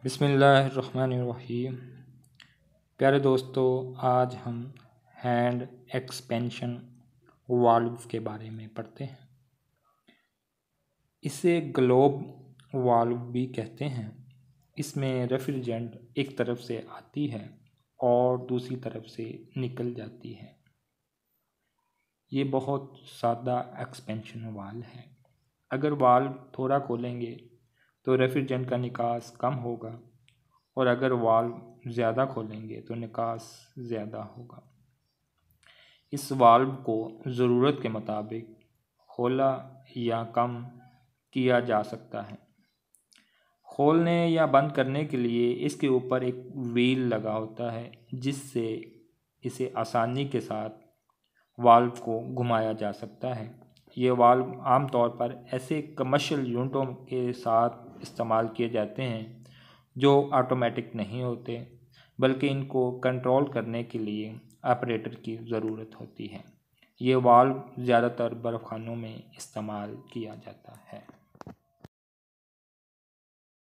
बिस्मिल्लाहिर्रहमानिर्रहीम। प्यारे दोस्तों, आज हम हैंड एक्सपेंशन वाल्व के बारे में पढ़ते हैं। इसे ग्लोब वाल्व भी कहते हैं। इसमें रेफ्रिजरेंट एक तरफ से आती है और दूसरी तरफ से निकल जाती है। ये बहुत सादा एक्सपेंशन वाल्व है। अगर वाल्व थोड़ा खोलेंगे तो रेफ्रिजरेंट का निकास कम होगा और अगर वाल्व ज़्यादा खोलेंगे तो निकास ज़्यादा होगा। इस वाल्व को ज़रूरत के मुताबिक खोला या कम किया जा सकता है। खोलने या बंद करने के लिए इसके ऊपर एक व्हील लगा होता है जिससे इसे आसानी के साथ वाल्व को घुमाया जा सकता है। ये वाल्व आमतौर पर ऐसे कमर्शियल यूनिटों के साथ इस्तेमाल किए जाते हैं जो ऑटोमेटिक नहीं होते, बल्कि इनको कंट्रोल करने के लिए ऑपरेटर की ज़रूरत होती है। ये वाल्व ज़्यादातर बर्फ़खानों में इस्तेमाल किया जाता है।